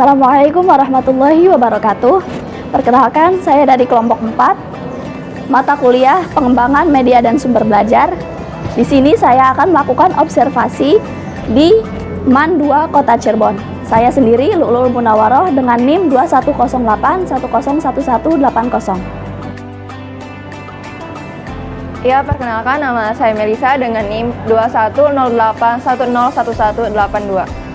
Assalamualaikum warahmatullahi wabarakatuh. Perkenalkan, saya dari kelompok 4, mata kuliah Pengembangan Media dan Sumber Belajar. Di sini saya akan melakukan observasi di MAN 2 Kota Cirebon. Saya sendiri Lu'lul Munawaroh dengan NIM 2108101180. Ya, perkenalkan, nama saya Melisa dengan NIM 2108101182.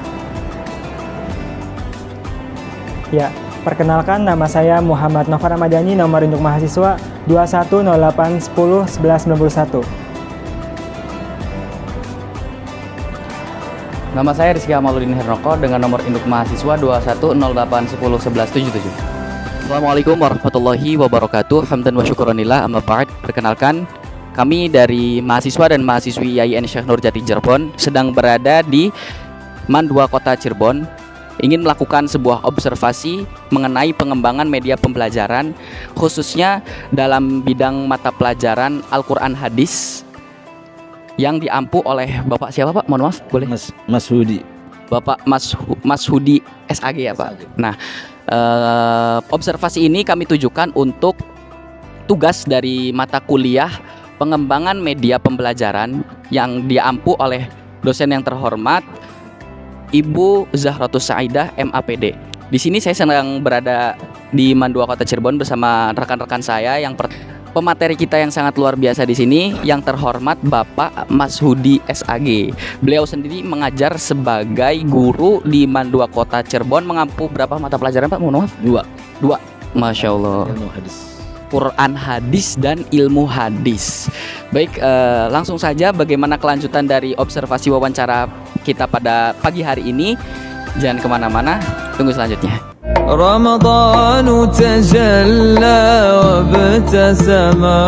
Ya, perkenalkan, nama saya Muhammad Nova Ramadhani, nomor induk mahasiswa 2108101191. Nama saya Rizky Amaludin Hernoko dengan nomor induk mahasiswa 2108101177. Assalamualaikum warahmatullahi wabarakatuh. Hamdan wa syukuranillah, amma ba'd. Perkenalkan, kami dari mahasiswa dan mahasiswi IAIN Syekh Nurjati Cirebon sedang berada di MAN 2 Kota Cirebon, ingin melakukan sebuah observasi mengenai pengembangan media pembelajaran, khususnya dalam bidang mata pelajaran Al-Quran Hadis yang diampu oleh Bapak siapa Pak? Mohon maaf, boleh? Mas Hudi. Bapak Mas Hudi SAG ya Pak? Nah, observasi ini kami tujukan untuk tugas dari mata kuliah pengembangan media pembelajaran yang diampu oleh dosen yang terhormat Ibu Zahratus Saidah MAPD. Di sini saya sedang berada di MAN 2 Kota Cirebon bersama rekan-rekan saya. Pemateri kita yang sangat luar biasa di sini, yang terhormat Bapak Mas Hudi SAG. Beliau sendiri mengajar sebagai guru di MAN 2 Kota Cirebon, mengampu berapa mata pelajaran Pak? Mohon maaf. Dua. Masya Allah. Ilmu hadis. Quran hadis dan ilmu hadis. Baik, langsung saja bagaimana kelanjutan dari observasi wawancara kita pada pagi hari ini. Jangan kemana-mana, tunggu selanjutnya. رمضان تجلى وابتسما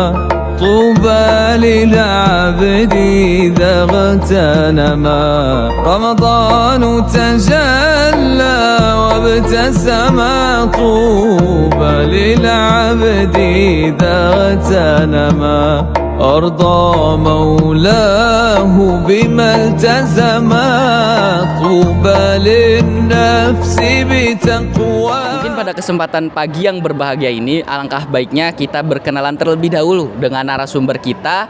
طوبى للعبد إذا اغتنما رمضان تجلى وابتسما طوبى للعبد إذا اغتنما أرضى مولاه بما التزما طوبى للنفس بتقوى. Mungkin pada kesempatan pagi yang berbahagia ini, alangkah baiknya kita berkenalan terlebih dahulu dengan narasumber kita,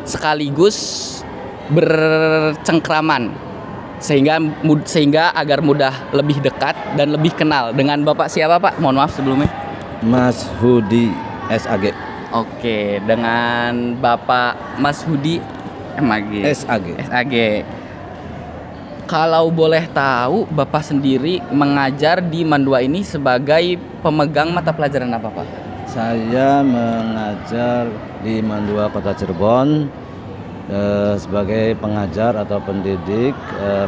sekaligus bercengkraman sehingga agar mudah lebih dekat dan lebih kenal dengan Bapak siapa Pak? Mohon maaf sebelumnya. Mas Hudi SAG. Oke, dengan Bapak Mas Hudi MAG. SAG. Kalau boleh tahu, Bapak sendiri mengajar di MAN 2 ini sebagai pemegang mata pelajaran apa Pak? Saya mengajar di MAN 2 Kota Cirebon sebagai pengajar atau pendidik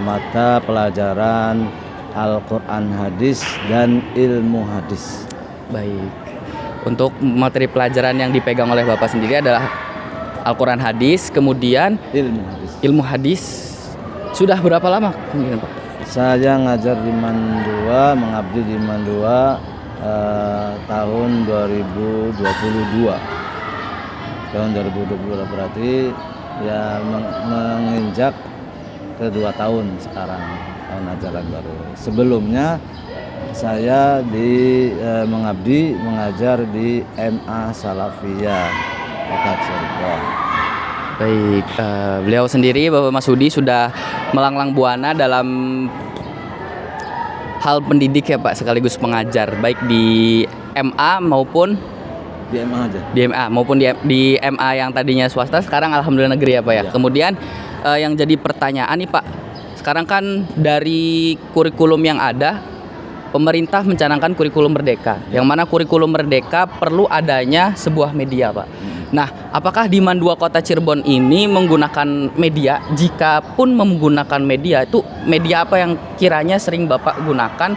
mata pelajaran Al-Quran Hadis dan ilmu hadis. Baik. Untuk materi pelajaran yang dipegang oleh Bapak sendiri adalah Al-Quran Hadis, kemudian ilmu hadis. Sudah berapa lama kemudian Pak? Saya ngajar di MAN 2, mengabdi di MAN 2 tahun 2022. Tahun 2022 berarti ya menginjak ke 2 tahun sekarang, tahun ajaran baru. Sebelumnya saya mengabdi mengajar di MA Salafiyah Kota Cirebon. Baik, beliau sendiri Bapak Mas Hudi sudah melanglang buana dalam hal pendidik ya Pak, sekaligus pengajar baik di MA maupun di MA aja. Di MA maupun di MA yang tadinya swasta, sekarang alhamdulillah negeri ya Pak ya. Kemudian yang jadi pertanyaan nih Pak, sekarang kan dari kurikulum yang ada, pemerintah mencanangkan kurikulum merdeka, yang mana kurikulum merdeka perlu adanya sebuah media Pak. Nah, apakah di MAN 2 Kota Cirebon ini menggunakan media? Jika pun menggunakan media, itu media apa yang kiranya sering Bapak gunakan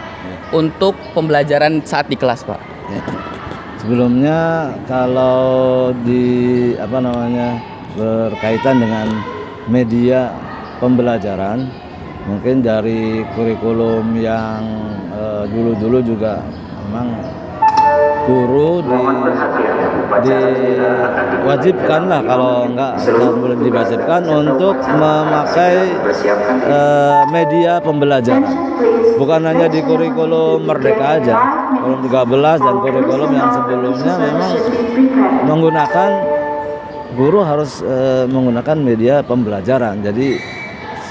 untuk pembelajaran saat di kelas Pak? Ya. Sebelumnya kalau berkaitan dengan media pembelajaran, mungkin dari kurikulum yang dulu-dulu juga memang guru diwajibkan lah, kalau enggak belum diwajibkan untuk memakai media pembelajaran. Bukan hanya di kurikulum Merdeka aja, kurikulum 13 dan kurikulum yang sebelumnya memang menggunakan, guru harus menggunakan media pembelajaran. Jadi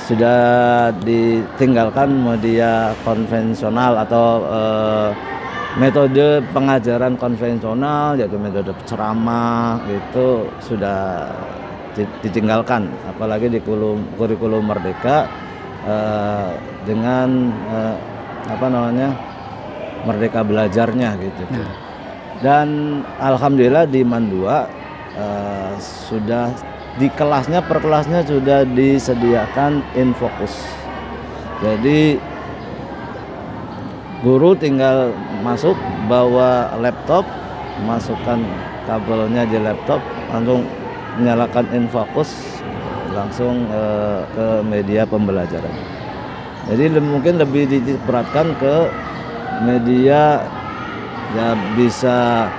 sudah ditinggalkan media konvensional atau metode pengajaran konvensional, yaitu metode ceramah, itu sudah ditinggalkan. Apalagi di kurikulum Merdeka dengan Merdeka Belajarnya gitu. Dan alhamdulillah di MAN 2 sudah di kelasnya, per kelasnya sudah disediakan infocus. Jadi guru tinggal masuk, bawa laptop, masukkan kabelnya di laptop, langsung menyalakan infocus, langsung ke media pembelajaran. Jadi mungkin lebih diperhatikan ke media, ya bisa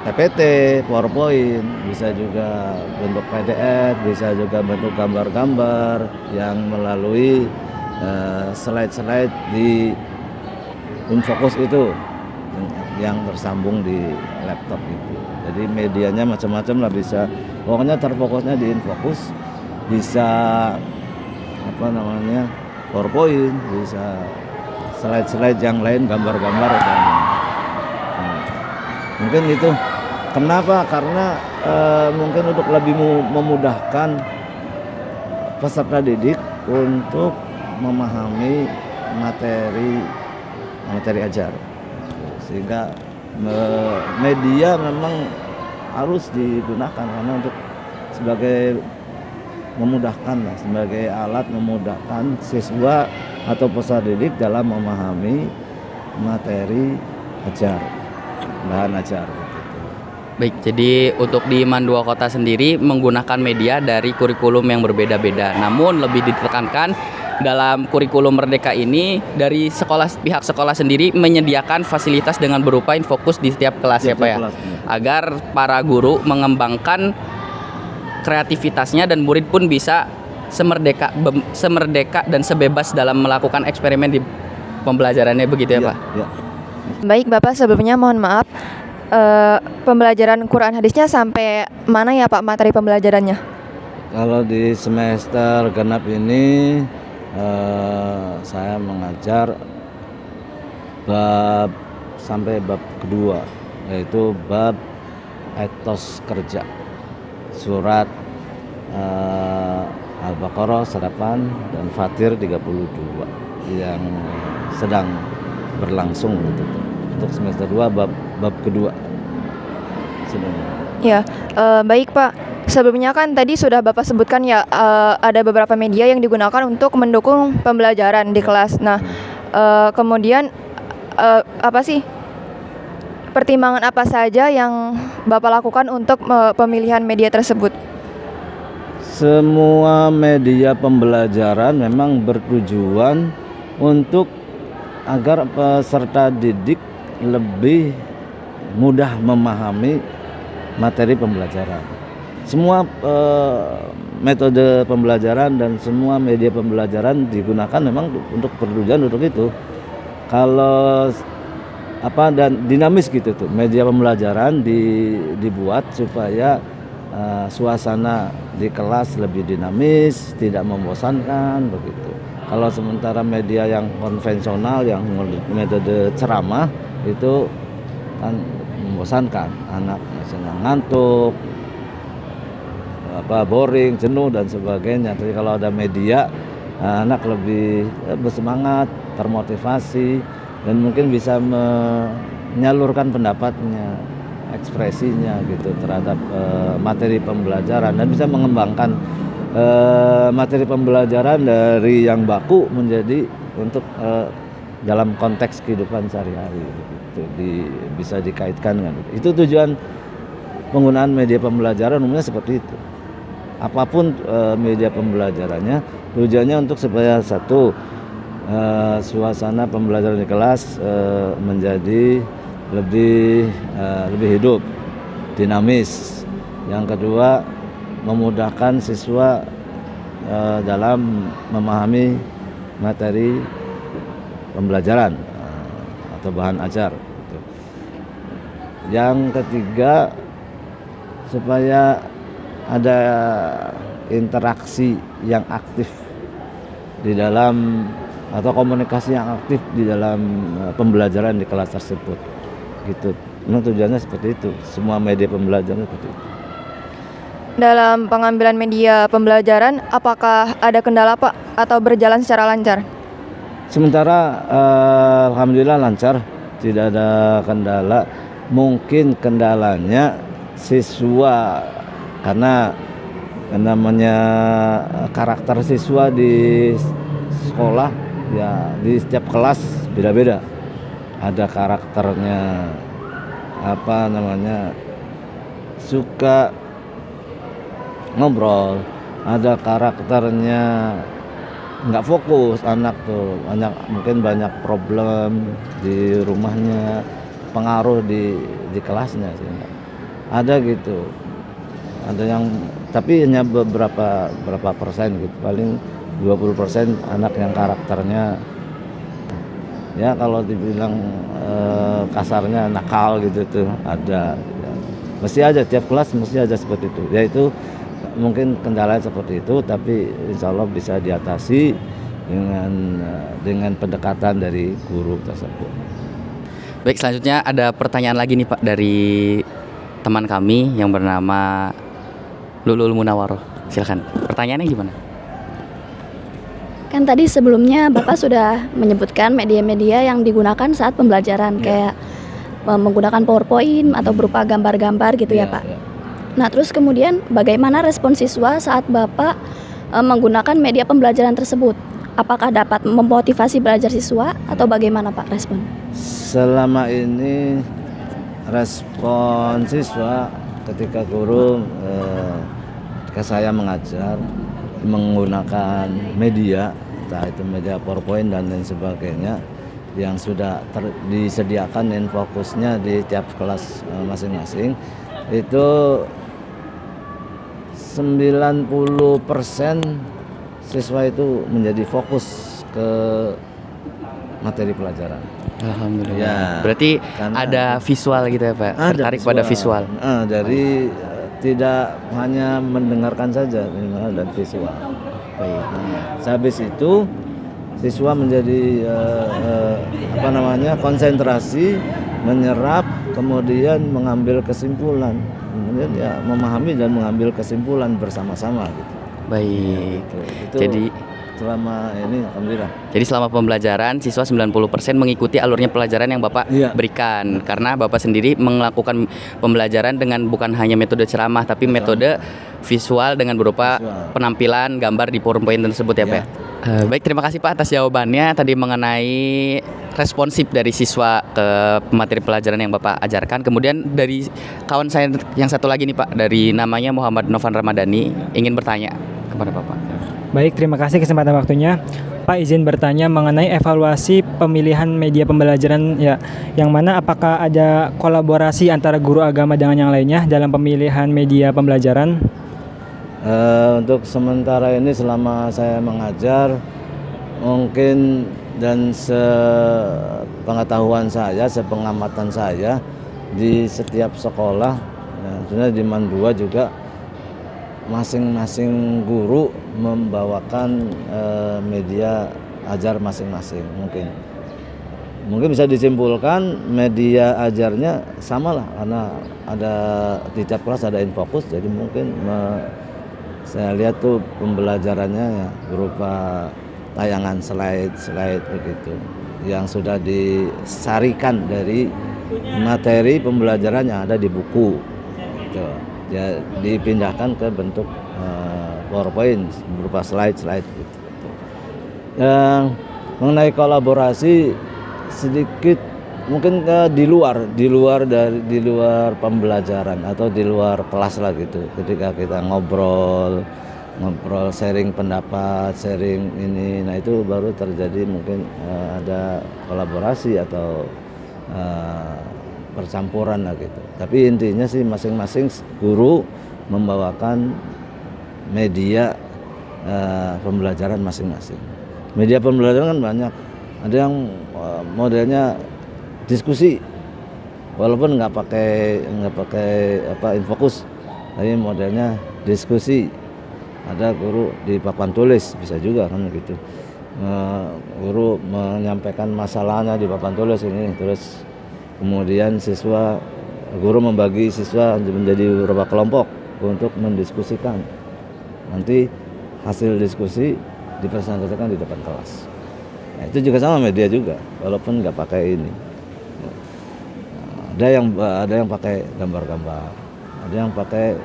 PPT, PowerPoint, bisa juga bentuk PDF, bisa juga bentuk gambar-gambar yang melalui slide-slide di infocus itu yang tersambung di laptop itu. Jadi medianya macam-macam lah, bisa pokoknya terfokusnya di infocus, bisa PowerPoint, bisa slide-slide yang lain, gambar-gambar dan mungkin itu. Kenapa? Karena mungkin untuk lebih memudahkan peserta didik untuk memahami materi ajar, sehingga media memang harus digunakan karena untuk sebagai memudahkan lah, sebagai alat memudahkan siswa atau peserta didik dalam memahami materi ajar, bahan ajar. Baik, jadi untuk di MAN 2 Kota sendiri menggunakan media dari kurikulum yang berbeda-beda. Namun lebih ditekankan dalam kurikulum Merdeka ini dari pihak sekolah sendiri menyediakan fasilitas dengan berupa infokus di setiap kelas ya Pak ya. Agar para guru mengembangkan kreativitasnya dan murid pun bisa semerdeka dan sebebas dalam melakukan eksperimen di pembelajarannya, begitu ya Pak? Ya. Baik Bapak, sebelumnya mohon maaf, pembelajaran Quran hadisnya sampai mana ya Pak materi pembelajarannya? Kalau di semester genap ini saya mengajar sampai bab kedua, yaitu bab etos kerja, surat Al-Baqarah 8 dan Fatir 32 yang sedang berlangsung untuk semester 2 bab kedua. Ya, baik Pak. Sebelumnya kan tadi sudah Bapak sebutkan ya, ada beberapa media yang digunakan untuk mendukung pembelajaran di kelas. Nah, kemudian apa sih pertimbangan apa saja yang Bapak lakukan untuk pemilihan media tersebut? Semua media pembelajaran memang bertujuan untuk agar peserta didik lebih mudah memahami materi pembelajaran. Semua metode pembelajaran dan semua media pembelajaran digunakan memang untuk bertujuan untuk itu. Kalau dan dinamis gitu tuh, media pembelajaran dibuat supaya suasana di kelas lebih dinamis, tidak membosankan begitu. Kalau sementara media yang konvensional, yang metode ceramah itu kan membosankan, anak misalnya ngantuk, boring, jenuh dan sebagainya. Jadi kalau ada media, anak lebih bersemangat, termotivasi, dan mungkin bisa menyalurkan pendapatnya, ekspresinya gitu terhadap materi pembelajaran, dan bisa mengembangkan materi pembelajaran dari yang baku menjadi untuk dalam konteks kehidupan sehari-hari gitu, bisa dikaitkan dengan itu. Tujuan penggunaan media pembelajaran umumnya seperti itu. Apapun media pembelajarannya, tujuannya untuk supaya suasana pembelajaran di kelas menjadi lebih hidup, dinamis. Yang kedua, memudahkan siswa dalam memahami materi pembelajaran atau bahan ajar. Yang ketiga, supaya ada interaksi yang aktif di dalam atau komunikasi yang aktif di dalam pembelajaran di kelas tersebut. Gitu. Memang tujuannya seperti itu. Semua media pembelajaran seperti itu. Dalam pengambilan media pembelajaran, apakah ada kendala Pak atau berjalan secara lancar? Sementara alhamdulillah lancar, tidak ada kendala. Mungkin kendalanya siswa, karena namanya karakter siswa di sekolah ya, di setiap kelas beda-beda. Ada karakternya suka ngobrol, ada karakternya nggak fokus, anak tuh mungkin banyak problem di rumahnya, pengaruh di kelasnya sih. Ada gitu, ada yang tapi hanya berapa persen gitu, paling 20% anak yang karakternya ya kalau dibilang kasarnya nakal gitu tuh ada ya. Mesti aja, tiap kelas mesti ada seperti itu, yaitu mungkin kendala seperti itu, tapi insya Allah bisa diatasi dengan pendekatan dari guru tersebut. Baik, selanjutnya ada pertanyaan lagi nih Pak dari teman kami yang bernama Lulul Munawaroh. Silakan. Pertanyaannya gimana? Kan tadi sebelumnya Bapak sudah menyebutkan media-media yang digunakan saat pembelajaran, kayak menggunakan PowerPoint atau berupa gambar-gambar gitu ya Pak. Nah, terus kemudian bagaimana respon siswa saat Bapak menggunakan media pembelajaran tersebut? Apakah dapat memotivasi belajar siswa atau bagaimana Pak respon? Selama ini respon siswa ketika guru ketika saya mengajar menggunakan media, entah itu media PowerPoint dan lain sebagainya yang sudah disediakan dan fokusnya di tiap kelas masing-masing, itu 90% siswa itu menjadi fokus ke materi pelajaran. Alhamdulillah. Ya, berarti karena ada visual gitu ya Pak? Tertarik pada visual. Dari tidak hanya mendengarkan saja, dan visual. Baik. Habis itu siswa menjadi konsentrasi, menyerap, kemudian mengambil kesimpulan, kemudian ya memahami dan mengambil kesimpulan bersama-sama gitu. Baik. Itu Jadi selama ini alhamdulillah. Jadi selama pembelajaran siswa 90% mengikuti alurnya pelajaran yang Bapak berikan, karena Bapak sendiri melakukan pembelajaran dengan bukan hanya metode ceramah tapi metode visual dengan berupa penampilan gambar di PowerPoint tersebut ya Pak. Baik, terima kasih Pak atas jawabannya tadi mengenai responsif dari siswa ke materi pelajaran yang Bapak ajarkan. Kemudian dari kawan saya yang satu lagi nih Pak, dari namanya Muhammad Novan Ramadhani, ingin bertanya kepada Bapak. Baik, terima kasih kesempatan waktunya. Pak, izin bertanya mengenai evaluasi pemilihan media pembelajaran ya, yang mana apakah ada kolaborasi antara guru agama dengan yang lainnya dalam pemilihan media pembelajaran? Untuk sementara ini selama saya mengajar, mungkin dan sepengetahuan saya, sepengamatan saya, di setiap sekolah, sebenarnya di Mandua juga masing-masing guru membawakan media ajar masing-masing. Mungkin bisa disimpulkan media ajarnya sama lah, karena ada di tiap kelas ada infocus, jadi mungkin saya lihat tuh pembelajarannya ya berupa tayangan slide begitu yang sudah disarikan dari materi pembelajaran yang ada di buku gitu. Ya dipindahkan ke bentuk PowerPoint berupa slide gitu. Mengenai kolaborasi sedikit mungkin di luar pembelajaran atau di luar kelas lah gitu. Ketika kita ngobrol sharing pendapat, sharing ini, nah itu baru terjadi mungkin ada kolaborasi atau percampuran lah gitu. Tapi intinya sih masing-masing guru membawakan media pembelajaran masing-masing. Media pembelajaran kan banyak. Ada yang modelnya diskusi, walaupun nggak pakai infocus, tapi modelnya diskusi. Ada guru di papan tulis, bisa juga kan gitu. Guru menyampaikan masalahnya di papan tulis ini, terus kemudian guru membagi siswa menjadi beberapa kelompok untuk mendiskusikan. Nanti hasil diskusi dipresentasikan di depan kelas. Nah, itu juga sama media juga, walaupun nggak pakai ini. Ada yang pakai gambar-gambar, ada yang pakai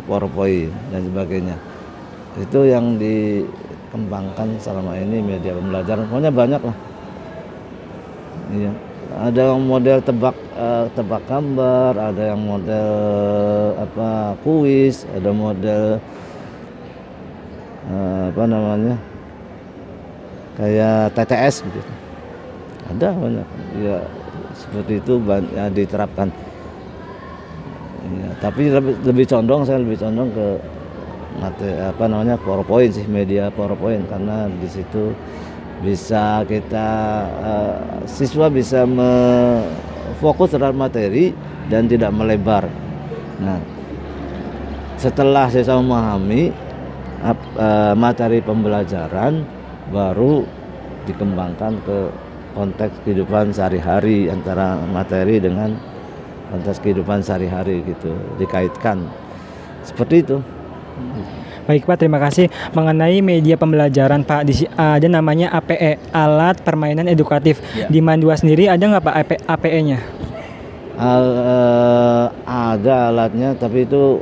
PowerPoint dan sebagainya. Itu yang dikembangkan selama ini media pembelajaran. Pokoknya banyak lah. Iya. Ada yang model tebak gambar, ada yang model kuis, ada model kayak TTS gitu. Ada banyak. Ya seperti itu ya, diterapkan. Ya, tapi saya lebih condong ke PowerPoint sih, media PowerPoint, karena di situ bisa siswa bisa fokus terhadap materi dan tidak melebar. Nah, setelah siswa memahami materi pembelajaran, baru dikembangkan ke konteks kehidupan sehari-hari, antara materi dengan konteks kehidupan sehari-hari gitu, dikaitkan seperti itu. Baik Pak, terima kasih. Mengenai media pembelajaran Pak, ada namanya APE, Alat Permainan Edukatif. Ya. Di Mandua sendiri ada nggak Pak APE-nya? Ada alatnya, tapi itu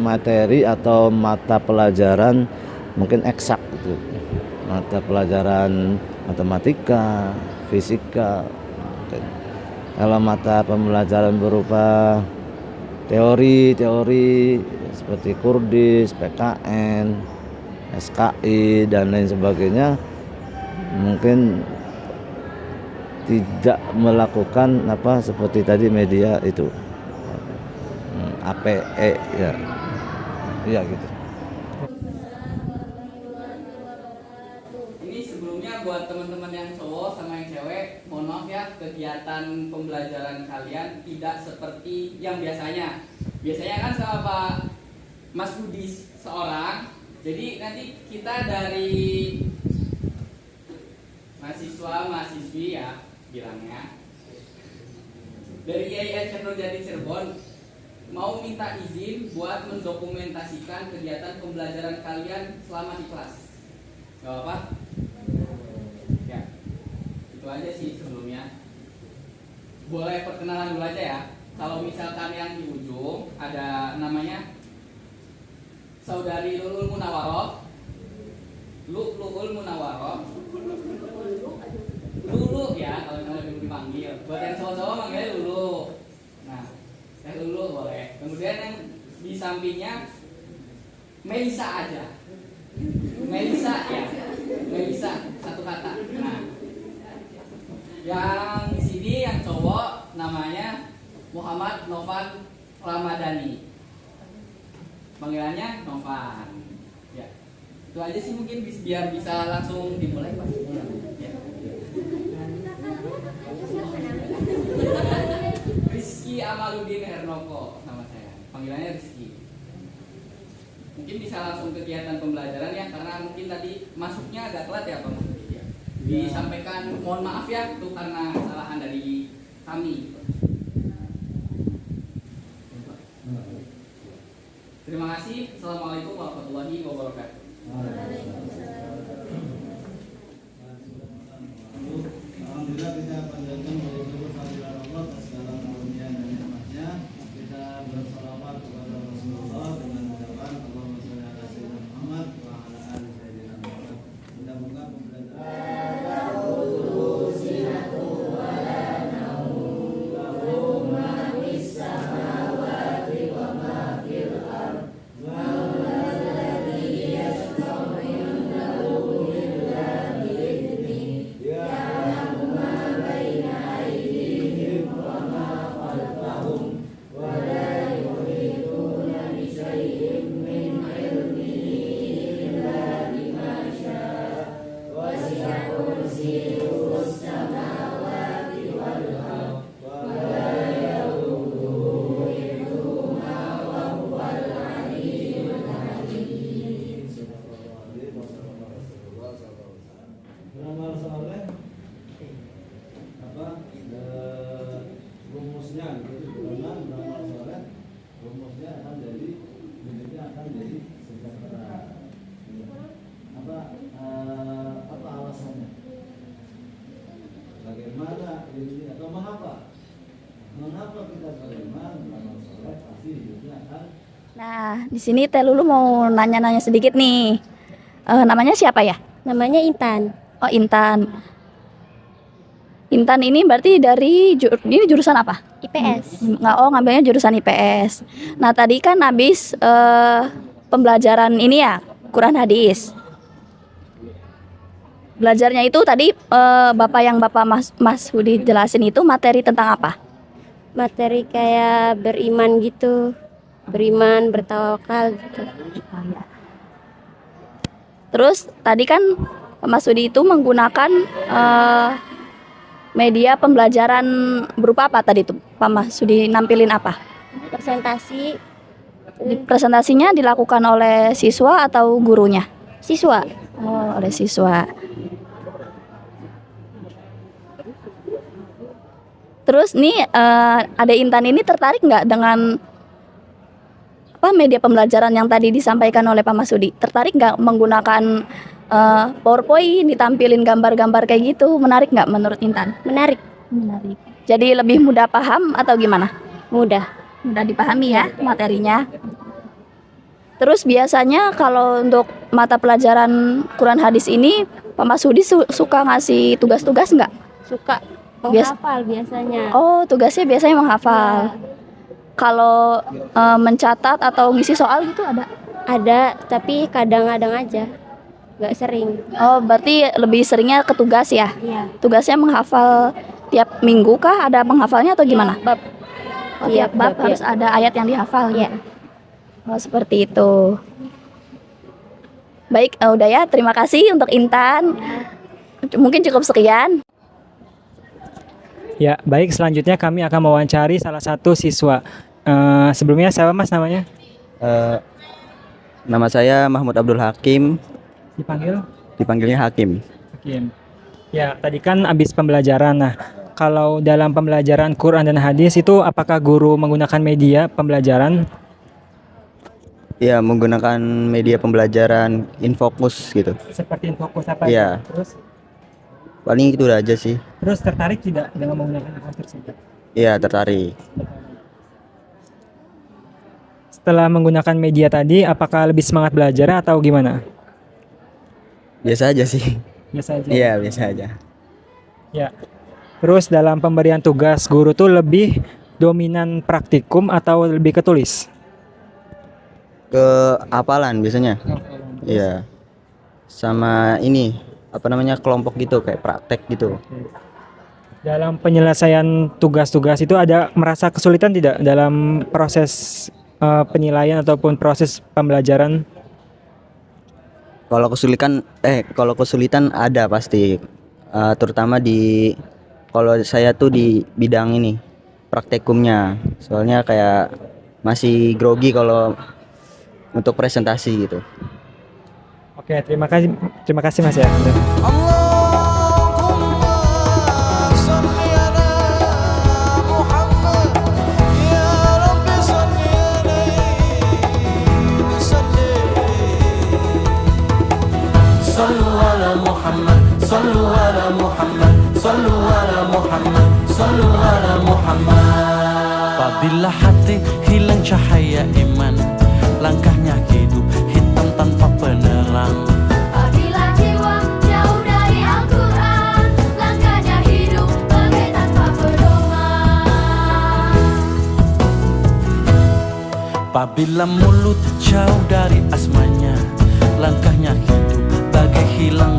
materi atau mata pelajaran mungkin eksak gitu. Mata pelajaran matematika, fisika. Kalau mata pembelajaran berupa teori seperti Kurdis, PKN, SKI dan lain sebagainya, mungkin tidak melakukan seperti tadi media itu APE ya gitu. Ini sebelumnya buat teman-teman yang cowok sama yang cewek, mohon maaf ya, kegiatan pembelajaran kalian tidak seperti yang biasanya. Biasanya kan sama Pak Mas Budi seorang. Jadi nanti kita dari mahasiswa-mahasiswi ya bilangnya, dari IAIN Nurjati Cirebon mau minta izin buat mendokumentasikan kegiatan pembelajaran kalian selama di kelas. Gak apa-apa? Ya, itu aja sih sebelumnya. Boleh perkenalan dulu aja ya. Kalau misalkan yang di ujung ada namanya Saudari Lulul Munawaroh. Lulul Munawaroh. Lulu ya, kalau lebih dipanggil. Buat yang cowok-cowok manggilnya Lulu. Nah, Lulu boleh. Kemudian yang di sampingnya Melisa aja. Melisa ya. Melisa satu kata. Nah, yang di sini yang cowok namanya Muhammad Novan Ramadhani. Panggilannya Novan. Ya. Itu aja sih mungkin biar bisa langsung dimulai Pak. Ya. Rizky Amaludin Hernoko nama saya. Panggilannya Rizky. Mungkin bisa langsung kegiatan pembelajaran ya, karena mungkin tadi masuknya agak telat ya Pak. Disampaikan mohon maaf ya, itu karena kesalahan dari kami. Terima kasih. Assalamualaikum warahmatullahi wabarakatuh. Alhamdulillah kita panjatkan bersyukur kehadiran Allah atas segala karunia dan nikmatnya. Kita bersalawat kepada Rasulullah dengan ucapan Allahumma shalli ala sayyidina Muhammad wa ala ali sayyidina Muhammad. Mudah-mudahan pembelajaran Bagaimana ini atau mengapa? Mengapa kita beriman amal soleh pasti hidupnya akan. Nah, di sini Teh Lulu mau nanya-nanya sedikit nih. Namanya siapa ya? Namanya Intan. Oh, Intan. Intan ini berarti dari ini jurusan apa? IPS. Ngambilnya jurusan IPS. Nah, tadi kan habis pembelajaran ini ya, Quran hadis. Belajarnya itu tadi Bapak Mas Hudi jelasin itu materi tentang apa? Materi kayak beriman gitu. Beriman, bertawakal gitu. Terus tadi kan Mas Hudi itu menggunakan media pembelajaran berupa apa tadi itu? Pak Mas Hudi nampilin apa? Presentasi Presentasinya dilakukan oleh siswa atau gurunya? siswa. Oh, oleh siswa. Terus nih Ade Intan ini tertarik nggak dengan apa media pembelajaran yang tadi disampaikan oleh Pak Masudi? Tertarik nggak menggunakan PowerPoint, ditampilin gambar-gambar kayak gitu? Menarik nggak menurut Intan? Menarik. Menarik. Jadi lebih mudah paham atau gimana? Mudah. Mudah dipahami ya materinya. Terus biasanya kalau untuk mata pelajaran Quran hadis ini Pak Masudi suka ngasih tugas-tugas nggak? Suka menghafal biasanya. Oh, tugasnya biasanya menghafal. Kalau mencatat atau ngisi soal gitu ada? Ada, tapi kadang-kadang aja. Nggak sering. Oh, berarti lebih seringnya ke tugas ya? Iya. Tugasnya menghafal tiap minggu kah? Ada penghafalnya atau gimana? Bab. Oh, Iya, tiap bab bab, harus ada ayat yang dihafal Iya. gitu. Oh, seperti itu. Baik, udah ya. Terima kasih untuk Intan. Mungkin cukup sekian. Ya, baik, selanjutnya kami akan mewawancari salah satu siswa. Sebelumnya siapa Mas namanya? Nama saya Mahmud Abdul Hakim, dipanggilnya Hakim. Hakim. Ya, tadi kan habis pembelajaran. Nah, kalau dalam pembelajaran Quran dan hadis itu apakah guru menggunakan media pembelajaran? Ya, menggunakan media pembelajaran Infocus gitu. Seperti Infocus apa? Iya. Terus Paling itu aja sih. terus tertarik tidak dengan menggunakan Infocus tersebut? Iya, tertarik. Setelah menggunakan media tadi, apakah lebih semangat belajar atau gimana? Biasa aja sih. Biasa aja. Iya, biasa aja. Ya. Terus dalam pemberian tugas, guru tuh lebih dominan praktikum atau lebih ke tulis? Ke hafalan biasanya. Iya. Sama ini, apa namanya, kelompok gitu, kayak praktek gitu. Dalam penyelesaian tugas-tugas itu ada merasa kesulitan tidak dalam proses penilaian ataupun proses pembelajaran? Kalau kesulitan ada pasti. Terutama kalau saya tuh di bidang ini, praktikumnya. Soalnya kayak masih grogi kalau untuk presentasi gitu. Oke, terima kasih Mas ya. Apabila hati hilang cahaya iman, langkahnya hidup hitam tanpa penerang. Apabila jiwa jauh dari Al-Quran, langkahnya hidup bagai tanpa pedoman. Apabila mulut jauh dari asmanya, langkahnya hidup bagai hilang